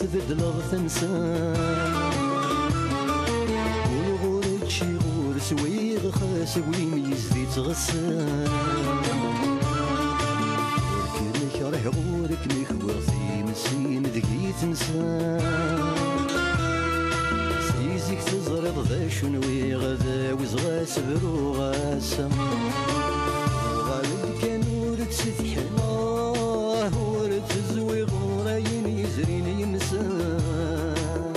تبدل ثنسان والغور تشي غور سويغ خاس وين يزدي تغسان ورك نكره غورك نكوغثي مسين ذكي تنسان سيزيك تزرد ذا شنوي غدا وزغاس برو غاسم وغالب كان ورد ستحنا ورد تزوي غورين يزرين يمسان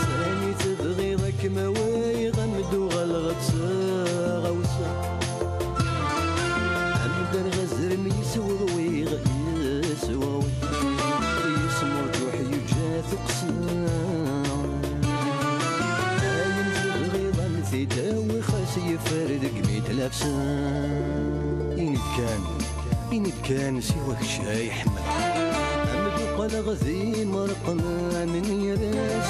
ساني تبغي ذاك مواي غمدو غلغت غوسا عمدن غزر ميسوغ ويغ يسوغ يسمر جوح يجا ثقسان عاين تبغي ظل تداوي خاس يفرد قميت لابسان إني كان سواك شاي حمل عمدو قال غذي مرقنا من يراس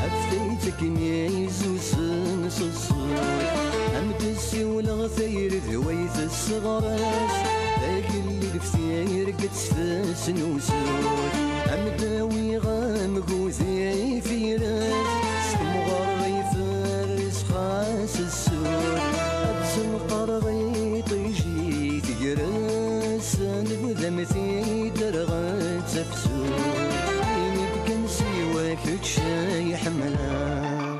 عفتيتك نيزو سنصصور عمد السيول غثير ذويت الصغراس ذاك اللي لفتير قد سفاس نوسور عمداوي غامق وذي في راس سمغر يفرس خاس السور أبسم قرغي طيجي تقراس نبذمتي درغت تفسور إني بكن سواك تشاي حملا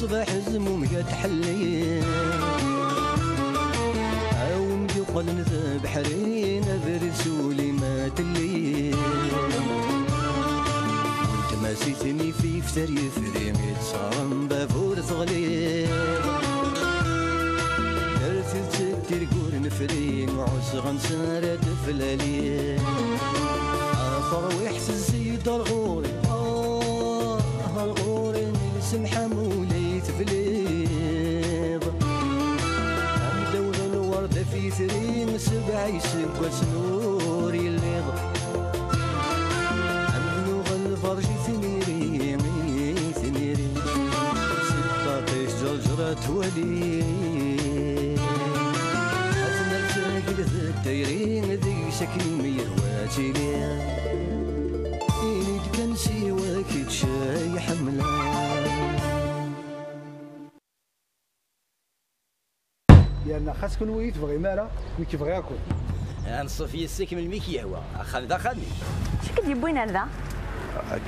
صباح الزموم تحلي عاوم يقل نذاب حرين برسولي ما تلي وانت ما سيتني في فتر يفريمي تصارم بافور ثغلي درت تبتير قور نفرين وعوس غنسارة فلالي آخر ويحسس زيد الغوري الغوري سمحة مولي تفليض عم دور الوردة في ثرين سبع يسب سنور يليض عم نوغ الفرج ثنيري ستة طيش جرجرة تولي حزن التاقل ذا الدايرين ذي شكل ميهواتي ليه إني كان سواك تشاي حملان لأن خاص كل ويت تبغي مالا وي كيبغي ياكل. نصف يسك من الميك يهوى خالد خالد. شو كدي بوين هذا؟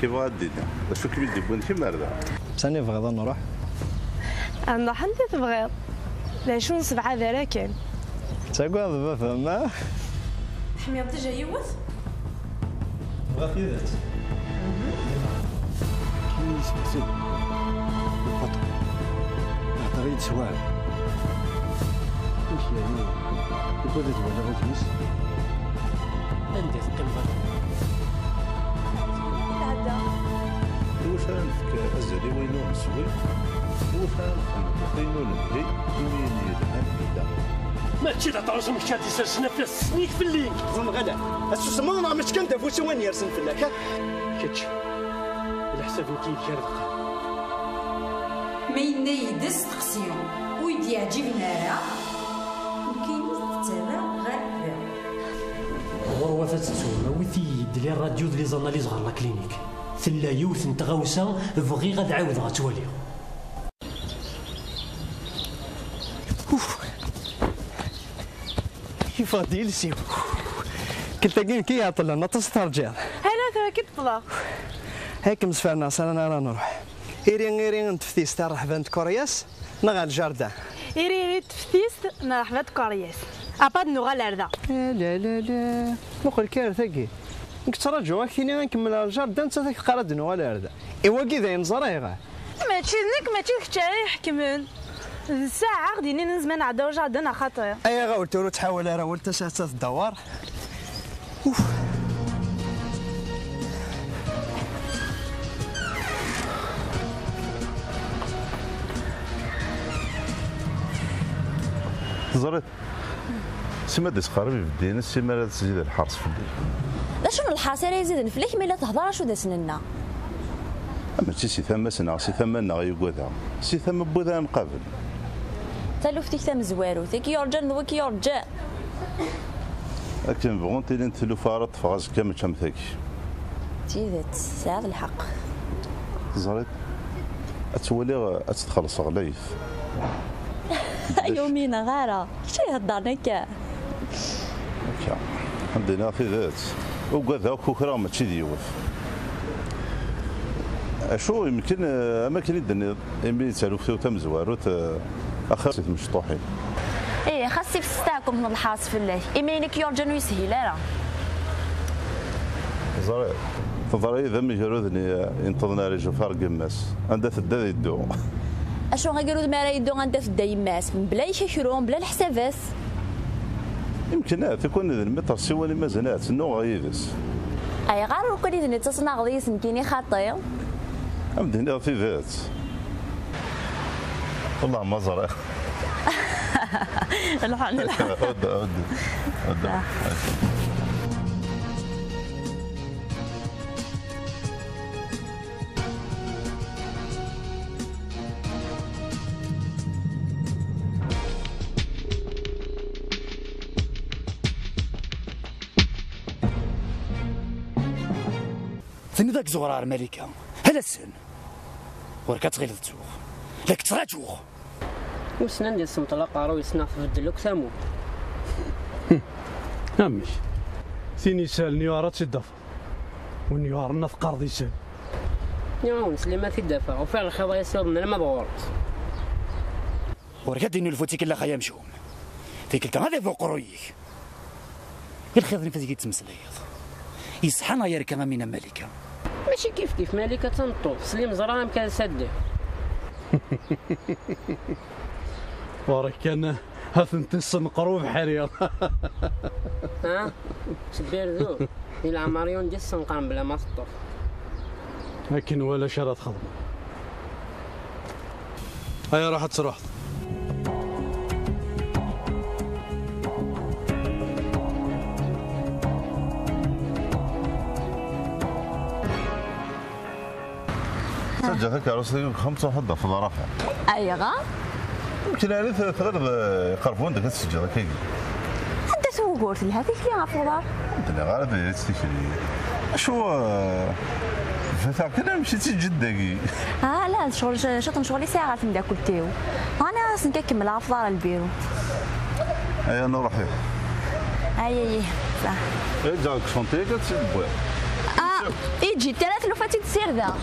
كيف غادي؟ شو كيف بوين كيما هذا؟ ثاني بغيض نروح. نروح أنت تبغيض. لا شو نصبح هذا لكن. تقول بابا فما. حمي تجي يوث؟ بغا في ذات. كيس بسيط. الفطر. نعطيك سؤال. وش يعني؟ يقول لك ولا غتمس؟ عندي القمة. تعدى. هو فانك أزلي وينو نسوي هو فانك وينو نبغي وين يدهن يدا ما تشي تعطوش مشات يسرسنا في السنيك في الليل زعما غدا السوس ما مش كنت فوش وين يرسم في اللك كتش الحساب كيف جرد ما ينايدس تقسيون ويدي يعجبنا راه وكاين تتابع غير غروة تتسوى ويثي دلي الراديو دلي زاناليز غير لا كلينيك ثلا يوث نتغاوسا بغي غاد عاود غتولي كيف غادي يلسي كنت كي يعطل لنا تسترجع هلا ترى كطلع هيك مسفرنا انا راه نروح إيرين نتفتيس تاع رحبانت كورياس نغا الجاردان إيري تفتيس مرحبا كورياس أباد نوغا لاردا لا لا لا مخل كارثاكي نك تراجعوا كيني غنكمل الجاردان حتى ذاك قراد نوغا لاردا إوا كي ذا نزريغا ماشي ليك ماشي كتاري يحكمن الساعة غادي نزمان عدا جاردان خاطر أيا غاولتو تحاول راه ولت ساعة الدوار زرت سما ديس قريب بدينا سما تزيد الحرص في الليل لا شنو الحاصر يزيد نفليك ملي تهضر شو داسننا ماشي سي ثما سنا سي ثما نغيقوذا سي ثما بوذا نقابل تلوفتك ثم زوارو ثيك يرجع ذوك يرجع لكن بغون تيلي نتلو فارط فغاز كامل شمثك تيذات ساعد الحق زريت اتولي اتخلص غليف يومينا غارة شي هضرنا كاع عندنا في ذات وكذا كوكرا ماشي ديوف شو يمكن اماكن يدني يمين تسالو فيو تم زواروت اخر سيت مشطوحين ايه خاصي في ستاكم من الحاص في الله يمينك يرجع يسهل لا زري تضري ذم يجرودني ينتظرنا رجو فارق الناس عندها تدا يدو اشو غيرود ما راه يدو عندها تدا يماس بلا يشكرون بلا الحسابات يمكن تكون المتر سوى لي مازالات نو غيدس اي غار وكل اذا تصنع غيس يمكن خاطي عندنا في ذات والله ما زرع الحمد لله ثني ذاك زغرار الملكة هلا السن وركا تغير تسوق لك تراجوغ وسنا ندير سمطلقة راهو يسنا في الدلوك ثامو نعمش ثيني سال نيوارا تدفع ونيوار نثقر ذي سال نيوان سليمان تدفع وفعل الخضايا يسوب من ما بغورت وركا دينو الفوتيك اللي خايا مشوم ذيك الكلام هذا فوق رويك الخضرين فازيك تمسليض يصحانا يا ركا من ملكة ماشي كيف ملكة تنطو سليم زرام كان سده ورك كان هاثنتي الصنقرو حرير ها شبير ذو الى ماريون دي الصنقان بلا ما تطف لكن ولا شرط خضم هيا راحت تروح سجل هيك عروسي 5 واحد في ظرفها ايغا يمكن على ثلاث يقربون داك السجل هكاك انت شو قلت لها هذيك اللي غافوضه انت اللي غالب تستشري شو فاكر مشيتي جداكي لا شغلي ساعه من داك التيو انا سنكمل عفضار البيرو اي انا روحي اي صح جاك شونتيك تسيب بويا يجي 3 لوفاتي تصير ذا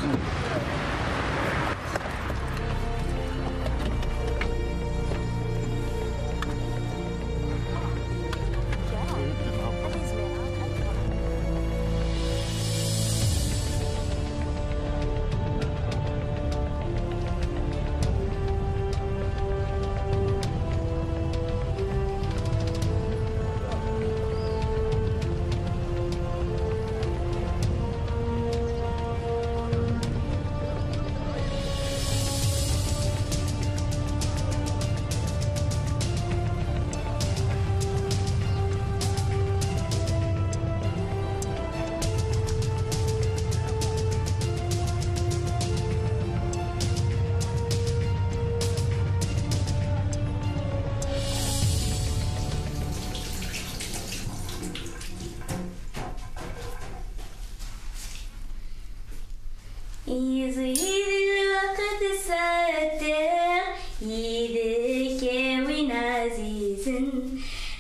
يزيد الوقت ساتر يدك وين عزيز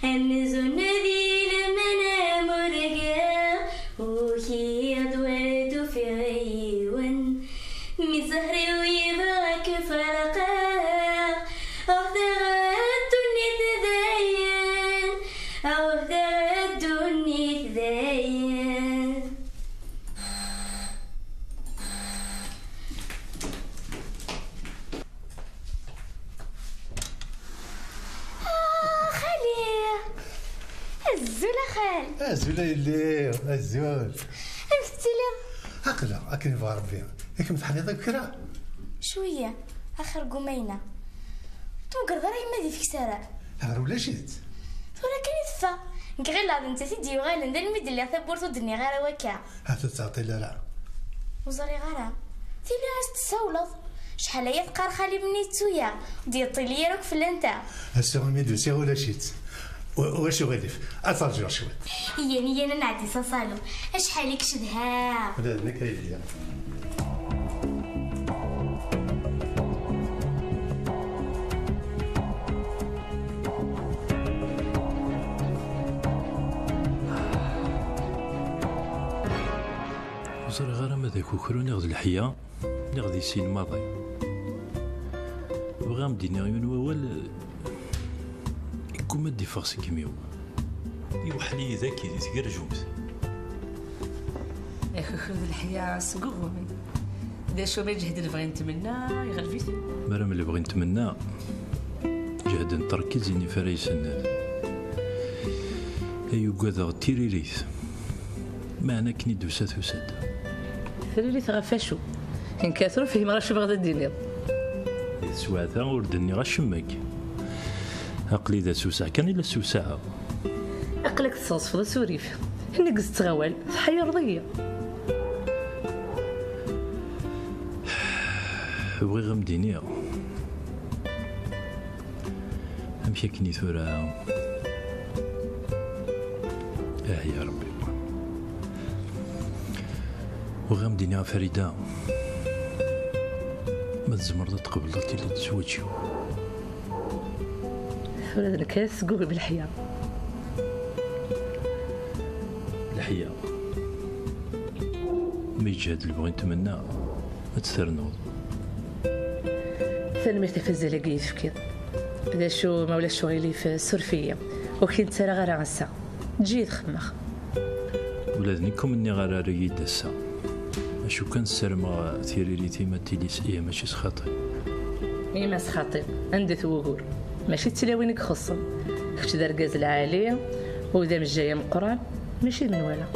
أمزون ذي لمن مرقى وكي أدورت في غيون مزهر ويبغاك فرقا أخذت النتذاين أخذت النتذاين الزولة خال الزولة اللي الزول الفتيلة عقلة أكن في ربي ياك متحنيطة بكرا شوية آخر قمينة توقر ضرا يما دي فيك سارع هذا ولا شيت ولكن يدفع نكغير لعب انت تيدي وغايل ندير الميد اللي ثبورتو دني غير وكا هذا تعطي لا وزري غير تيلي غاش تساولض شحال هي تقار خالي بنيتويا ديال طيلي راك في لانتا السوامي دوسي ولا شيت واش غادف اترجع شويه هي انا نعدي صالو اشحالك شدها لا انا كايديا وزري غير ما ذاك وكرو ناخذ الحياه ناخذ يسين ماضي بغا مديني غيون ووال كوما دي فاس كيميو يوحلي ذاك يتقر جومس خذ الحياه سقوم دا شو ما جهد اللي بغي نتمنى يغلبيت مرام اللي بغي نتمنى جهد نتركز اني فريسن ايو قاذا تيريريث معنا كني دوسات وساد تيريريث غفاشو كان كاثرو فيه مرة شو بغدا دينيض سواثا وردني غشمك عقلي ذا سوسع كان إلا سوسعة عقلك تصوص في سوريف نقص تغوال حيا رضية بغي غمديني أمشي كني ثورة يا ربي وغمديني فريدة ما تزمرض تقبلت إلا تزوجيو ولاد الكاس قوي بالحياة الحياة ما يجهد اللي بغي نتمنى ما تسترنوض ثاني ما يتفز لقي فكير إذا شو مولا شغيلي في السرفية وكي نتسرى غير عسا تجي تخمخ ولادنيكم اني غير ريد السا شو كان السرما ثيريريتي ما تيليس إيه ماشي سخاطي إيه ما سخاطي عندي ثوغور ماشي تلاوينك خصم كنت درقاز العالية وذا مش جاية من القرآن ماشي من ولا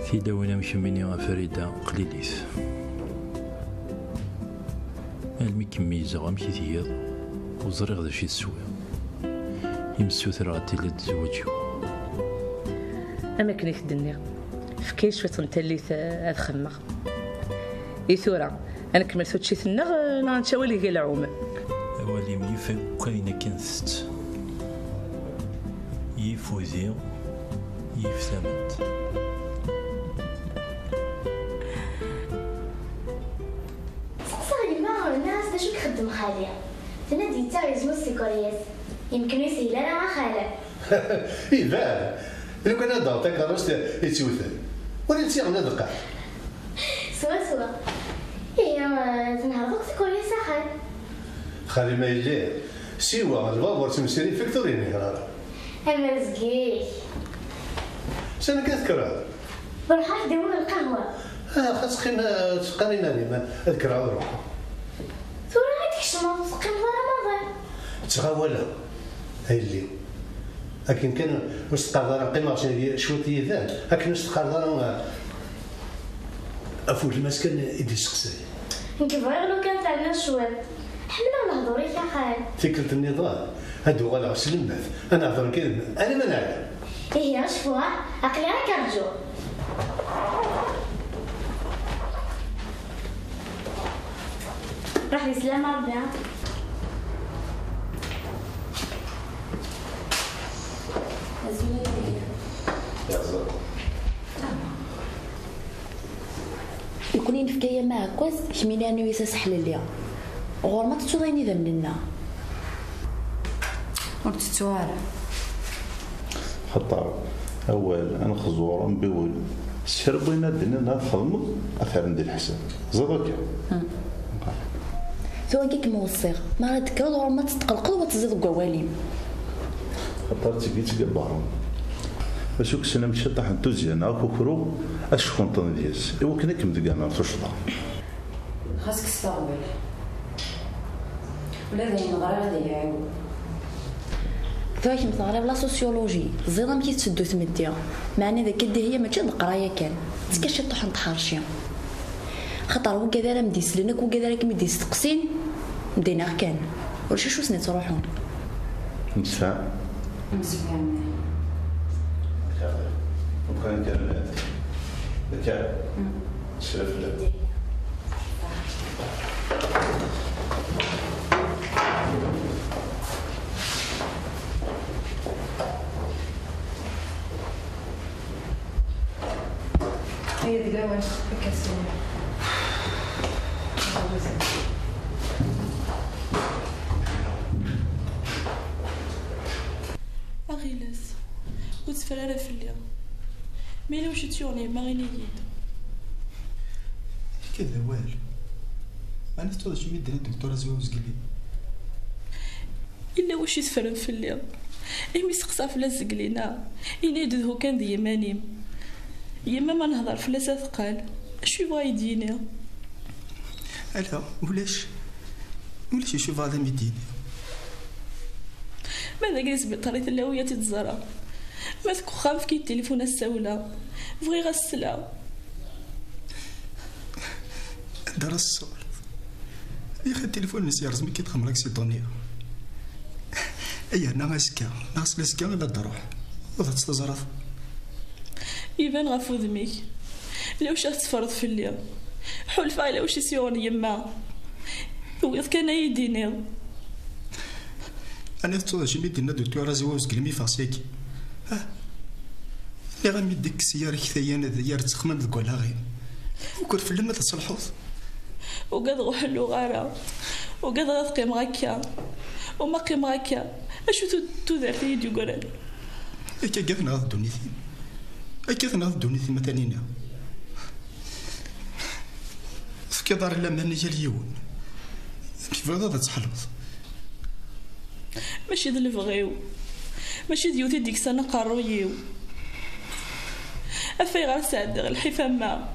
في داوينا مشميني فريدة قليليث المي كميزة غامشي ثياض وزريغ ذا شي تسوي يمسو ثراتي لتزوجيو أما كني خدني فكاين شوية نتليث هاد خمخ إيثورا أنا كمل ثوتشي ثنغ نانشاولي غير العوم أولي ميفا كاينة كنثت يفوزي يفثمت صاحبي ما الناس باش يخدم خالية تنادي تاع يزمو السيكوريات يمكن يسهل انا مع خاله يبان لو كان هذا تاع كراست يتوثل ولا تيغنا دقع سوا هي تنهضك سيكوريات خال خالي ما يلي سيوا البابور تمسيري فيكتوريني راه اما رزقيك شنو كتكره بروح ندور القهوه خاصك تقارينا لي ما اذكر على روحك ثورة هاديك الشمال تسقي رمضان تغاولا هاي اللي لكن كان واش تقدر قيمه شويه يذان لكن واش تقدر افوت المسكن يدي السقسي نكبر لو كانت عندنا شويه حنا نهضروا يا خال فكره النضال هادو غلا سلمات انا نهضر كلمه انا ما نعلم هي شفوها عقلي راك ارجو راح يسلم ربي يكونين فكاية معك كويس شميني أنا ويساس حلاليا غور ما تتوضيني ذا مننا ورتتوارا خطر أول أنا خزور نبول سربينا الدنيا نخدم أثر ندير الحساب زادك ثوا كيك موصيغ ما راه تكرد غور ما تتقلقل وتزيد قواليم خطر تجي تقبرهم باش كسنا مشي طاح نتوزيان هاكو كرو اش كنت نديس ايوا كنا كم دقانا تشطا خاصك تستقبل ولا ذا نغرا غادي يعاود ثوا كي مثغري بلا سوسيولوجي زيدا مكي تسدو ثمديا معنى ذاك الدي هي ماشي القرايه كان تكاشي طوح نتحرشي خاطر هو كذا راه مديس لنا كو كذا راك مديس تقسين مدينا كان واش شو سني تروحون نسفع نسفع وكان كلمات كان شرف الله. هي تقاوش الكاسين. أغيلاس وتفرر في الليل ميلي وش تيوني ما غيني يد كذا وال أنا تفضل شو ميدنا الدكتورة زوز قلي إلا وش يتفرن في الليل إيمي سقسا فلاس قلينا إنا يدهو كان دي يمانيم يما ما نهضر فلاس ثقال أشو يبغى يديني ألا ولاش يشوف هذا ميديني ماذا جالس بطريقة اللاوية تتزرع ماذا خام في التليفون الساولة بغي غسلها درس الصور يا أخي التليفون نسيار زمي كي تخمرك سيطونية أيه ناقص لسكا لا تروح وضع تستزرف يبان غفو ذميك لو شات تفرض في الليل حول فايلة وش يسيون يما ويض كان يديني أنا تفضل شي ميدينا دكتورة زوز قلمي فاسيكي اللي غامي ديك السيارة كثيانة ذيار تخمم تقولها غير وكل في اللمة تصلحوه وقد غحلو غارة وقد غتقيم غاكا وما قيم غاكا أشو تودر في يديو قرال أكا قاثنا غاث دونيثي مثالينا فكي دار لما نجا اليون كيف غادا تحلوظ ماشي ذا الفغيو ماشي ديوتي ديك سنة قارويو أفاي غير سعد غير الحفامة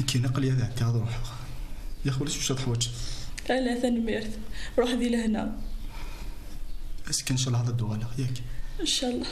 كي نقل يا ذاك هذا روح يا اخي ولاش واش تحوج لا ثنميرت روح ذي لهنا اسك ان شاء الله هذا الدوالة ياك ان شاء الله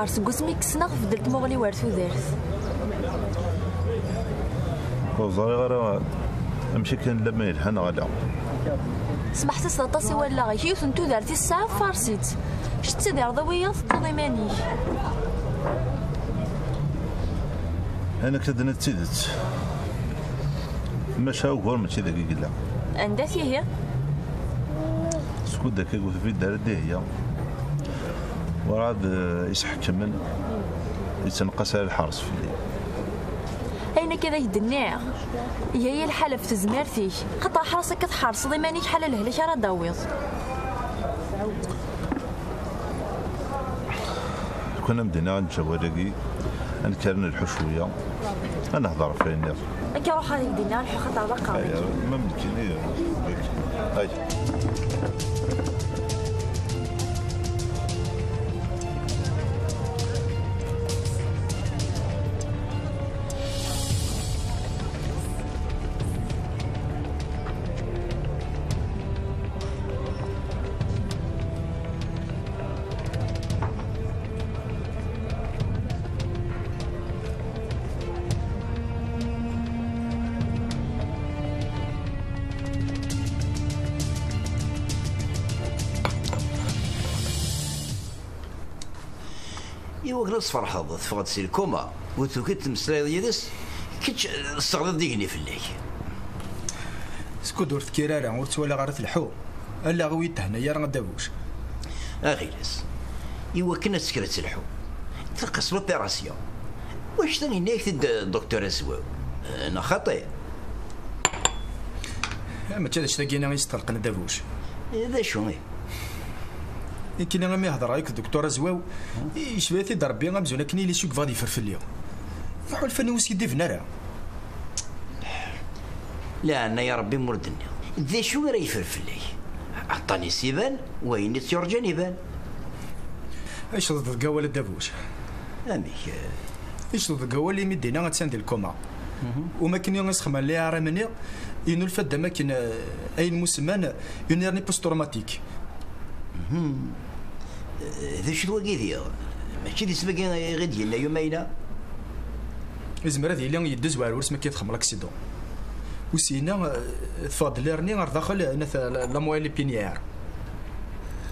غار سكوسمي كسنا فدلت مغلي وارثو دارت وزاري غير امشي كان لما يلحن غدا سمحت سطاسي ولا غير ثنتو دارتي الساعه فارسيت شتي دار ضويه تضيماني انا كتدنا تيدت ماشا وكور ماشي داك يقلا عندها هي سكوت داك يقول في دار هي وراد يسحكمن يتنقص على الحرس في الليل اين كذا يدنيع هي الحاله في تزمارتي قطع حراسك كتحرص ضمانيك حال لهلك راه داويض كنا مدينا نجاوداكي نكرن الحشويه نهضر في الناس كي روح هذيك دينا نروح خاطر باقا ما ممكن هاي إيوا كنا تفرحض تفقد سي الكوما وتو كي تمسلايض يدس كنت استغرب ديقني فيك. سكود ورث كيرارا ورتولا غارت الحو الا غويت هنايا راه غدابوش. اغيلاس ايوا كنا سكرت الحو تلقى لوبيراسيون. واش ثاني نايك الدكتور زواو انا خطير. ما تشادش تاكينا يسترقنا دابوش. هذا شو كاين غير ما يهضر عليك الدكتور زواو يشبه يضرب بي غمزونا كني لي سوق غادي يفرفل ليهم. يحول فاني وسيدي فنارا. لا انا يا ربي مردني ذا شو راه يفرفل لي عطاني سيبان وين تيرجاني يبان. ايش ضد القوا دابوش اميك ايش ضد القوا اللي مدينا غتساند الكوما وما كاين ينسخ اللي راه مني ينو الفد ما كاين اي مسمان يونيرني بوست تروماتيك. ذا شنو كيدير ماشي دي سباكي غير ديالنا يومينا. يزمر هذه اللي يدز واروس ما كيتخمر اكسيدون وسينا تفاضل ليرني غير داخل لا مويلي بينيير.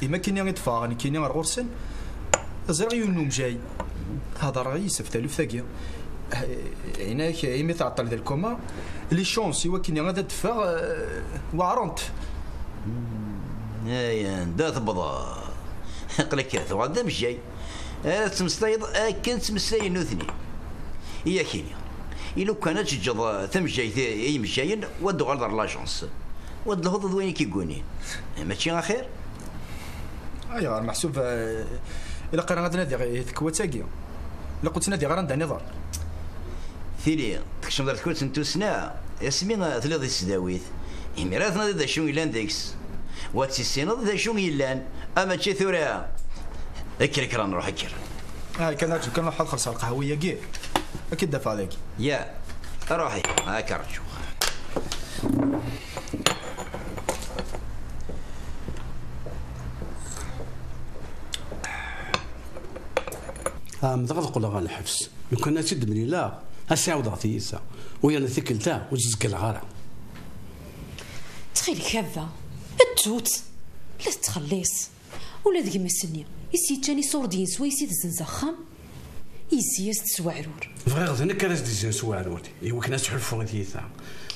إما كاين يطفى كاين غير غرسن زرع ينوم جاي هذا راه يسف تالف ثاقي هناك إما تعطل ذا الكوما لي شونس إوا كاين غادا دفا وعرنت. ايا دا تبضا قلك هذا مش جاي تمسلايض كان تمسلاي نوثني هي كينيا إلا كانت تجد ثم جاي أي مجاين ودو غير لاجونس ود الهضض وين كيقونين ماشي غير خير. أيا محسوب إلا قرا غادي نادي ثكوا تاكي إلا قلت نادي غير عندها نظام. ثيلي تكشم دار ثكوت نتو سنا ياسمين ثليض السداويت إميرات نادي دا شو يلان ديكس واتسينض دا شو يلان أما تشي ثورا اكر نروح اكر. كان رجل كان نروح خلص القهوية كي أكيد دفع عليك. يا روحي هاك رجو. مضغط قولا غا الحبس لو كان تشد مني لا هساعود غتيسا ويا نثكلتا وتزك الغارة. تخيل كذا التوت لا تخليص ولا ذيك مسنيا يسي تاني صوردين سويسي تزنزخم يسي تسوعرور. بغي غدا انا كراس ديزين سوعرور ايوا كنا تحلفوا غتيسا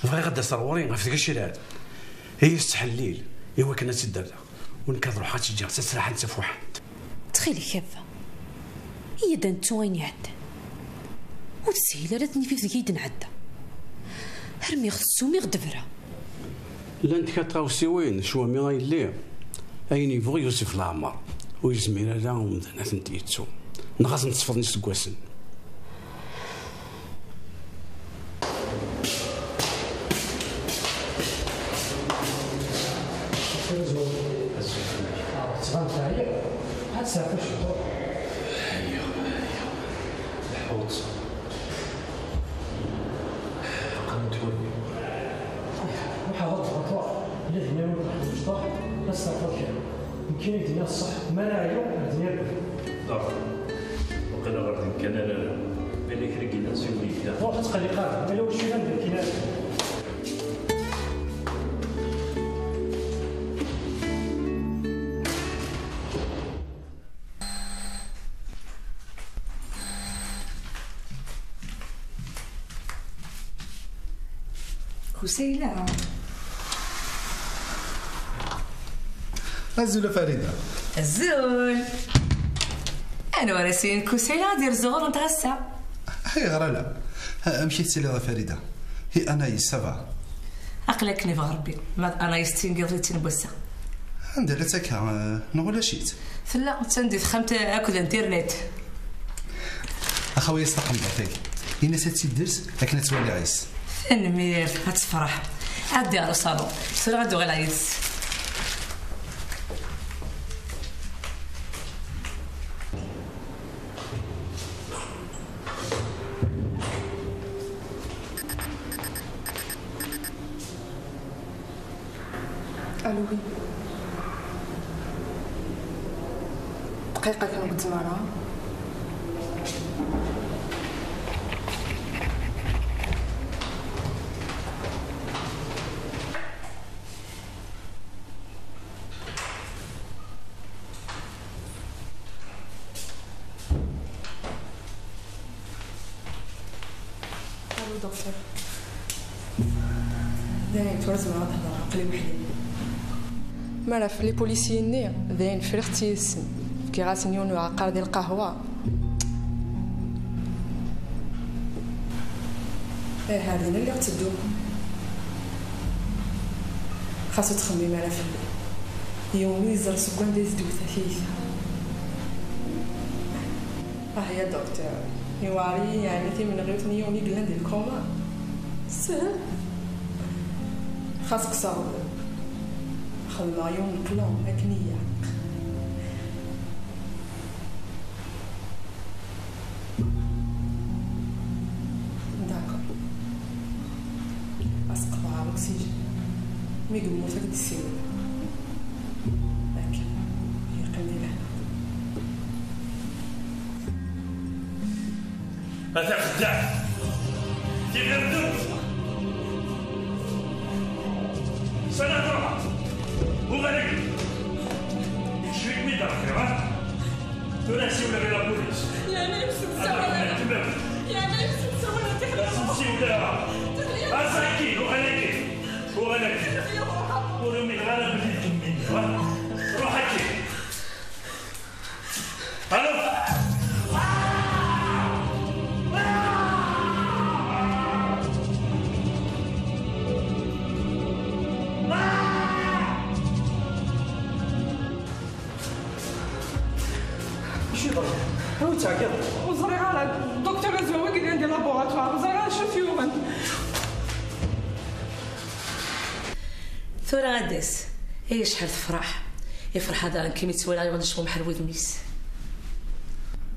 بغي غدا صرورين غير في ذاك الشراد هي تحليل ايوا كنا تدرا ونكاد روحات تجي تسرح انت في واحد. تخيل كذا هي دانتو وين يعدى وتسهيل لا تنفي في كيد نعدى هرمي خصو مي غدبره. لا انت كتراوسي وين شو مي غايلي اين يبغي يوسف العمر ويزمير لا ومدنا تنتيتو نغاز نتصفض نيس كواسن. يمكن يدينا الصح ما نعيو الدنيا وقيلا غير كان انا بالك رجينا سوريا روح تقلي قاعد الا واش فينا ندير كينا. كسيلة الزول فريدة الزول انا وراسين كسيلة دير الزغور نتغسى. هي غير لا مشيت سيلة فريدة هي انا يسافا اقلك نبغى ربي ما انا يستين قضيت نبوسا عندها لا تاكا نقول شيت فلا تندي خمت اكل انترنت اخويا استقم بعتك هنا ساتي الدرس لكن تولي عايز النمير هتفرح عدي على الصالون سير غدو غير عايز. الو دقيقة كنقد مرة دكتور داين تورز مع هضر عقلي وحدي ما راه في لي بوليسيين داين فرختي السن كي غاسنيون عقار ديال القهوه هادين اللي غتسدو خاصو تخمي على في يومي يزر سكوان ديز دوثا فيه يا دكتور يواري يعني تي من غير يومي قلنا ديال الكوما سهل خاصك صعب خلا يوم كلهم هكنية داكور أسقط على الأكسجين مي قبل موتك تسير لكن يقلني له هذا خداع تيغردو سنة وغالي شريك ميدان خيرات تناسي ولا غير البوليس يا نفسي تسوى يا نفسي تسوى نفسي ولا أساكي وغلقي قولوا من غالب اللي تمين روح هكي الو هو تعقل وزري على الدكتور زوي قال عندي لابوراتوار وزري على شوف يومن ثورة غداس هي شحال تفرح يفرح هذا كيما تسوالها غادي نشوف محروي ميس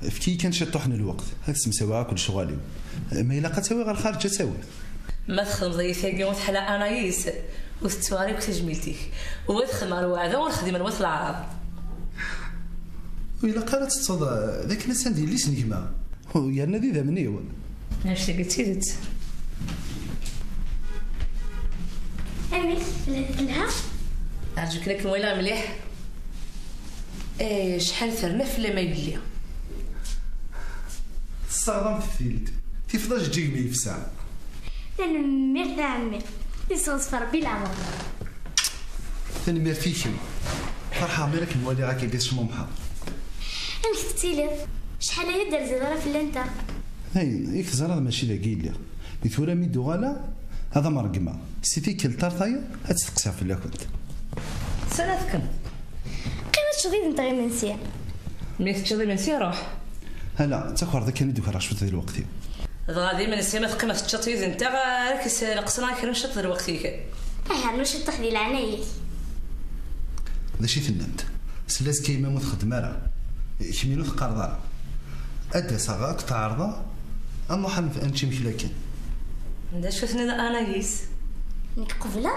فكي كان شطحنا الوقت هاك سمساوها كل شغالي ما الا قتاوي غير خارج تساوي ما تخدم زي ثاقي وتحلى انايس وتتواري وتجميلتك وتخدم على الوعده ونخدم الوقت العرب وإلا قالت تصدى ذاك الناس عندي اللي سنكما يا نادي ذا مني اش قلتي درت امي لها ارجوك لك مويله مليح شحال ثرنا في ما يبلي الصغرام في الثلث تفضاش تجيني في ساعه انا مير عمي يصوص ربي العمر ثاني فيك فرحه مالك نولي راك يقيس ممحى انا ختيلي شحال هي دار زراره في اللانتا هاي ياك زراره ماشي لاقي لي بثوره ميدو غالا هذا مرقمه سيتي كل طرطايه تسقسها في اللي كنت سنتكم قيمه شغيد نتا غير منسيه ملي تشغلي منسيه روح هلا تاخر ذاك اللي دوك راه شفت ذي الوقت غادي من السيما قيمه التشطيز انت راك قصنا كي نشط ذي وقتك نشط ديال العنايه هذا شي ثننت سلاس كيما موت خدمه راه كمينو ثقارضه ادا صغاك تعرضه اما حنف انتي مش لكن دا شفتني انايس نك قبله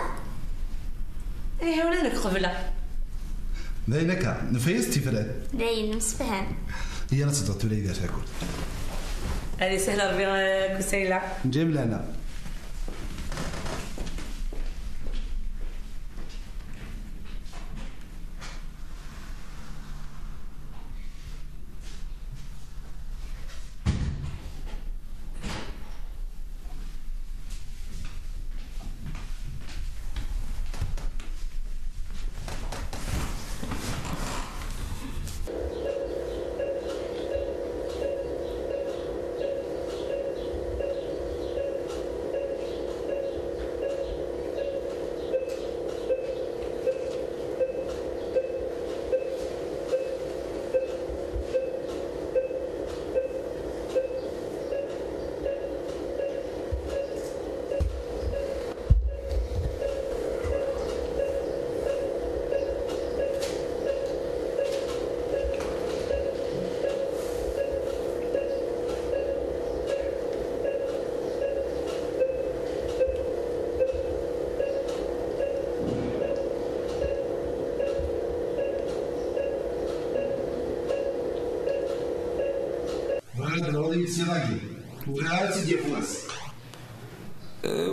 ايه ولا نك قبله داينك نفيس تفراد داين مسفهان هي انا تصدقت ولا يدير تاكل هذه سهله ربي كسيله نجيب لنا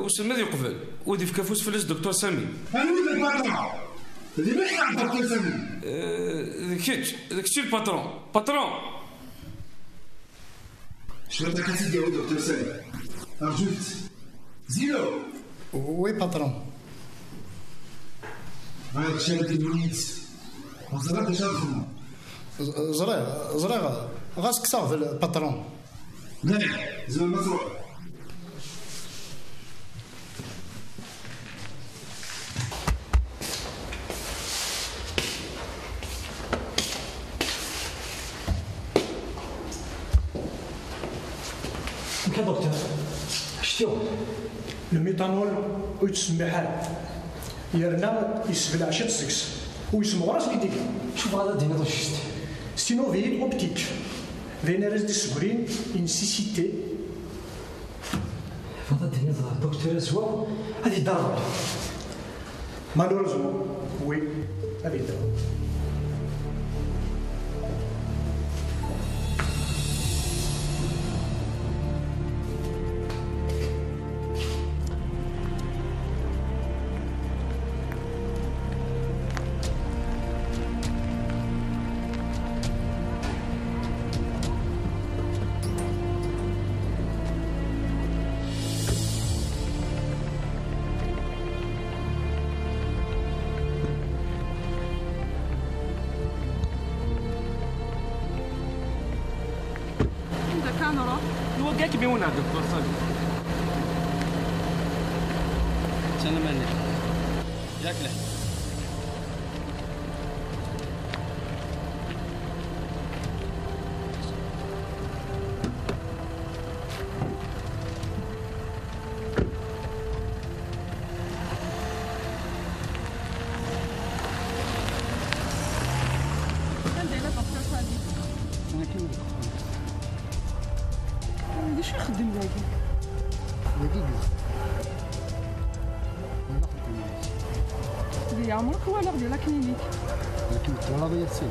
وسما ذي قبل ودي في كافوس فلس دكتور سامي انا ولد الباترون اللي ما يعرف دكتور سامي ذاك الشيء الباترون شنو بدك تسيدي يا دكتور سامي أرجوك زينو. وي باترون. هاي شادي الوليد وزرع اش الخدمة. زريغ غاس كساغ في الباترون. لا زعما ما تروح. يا دكتور شتو الميثانول ويتسمى حال يرنا يسبلع شي تسكس ويسمو راس في ديك. شوف هذا دينا ضشت ستينوفيل اوبتيك فينيريز دي سكرين انسيسيتي هذا دينا دكتور سوا هذه ضربه مالوريزمون وي هذه ضربه. الوقاك بيون عند الدكتور صالح. سلام عليك. ياك له. ايش يخدم باقي؟ دقيقة. عمرك هو لا ديال لا كلينيك. لكن ولا ضيع السيد.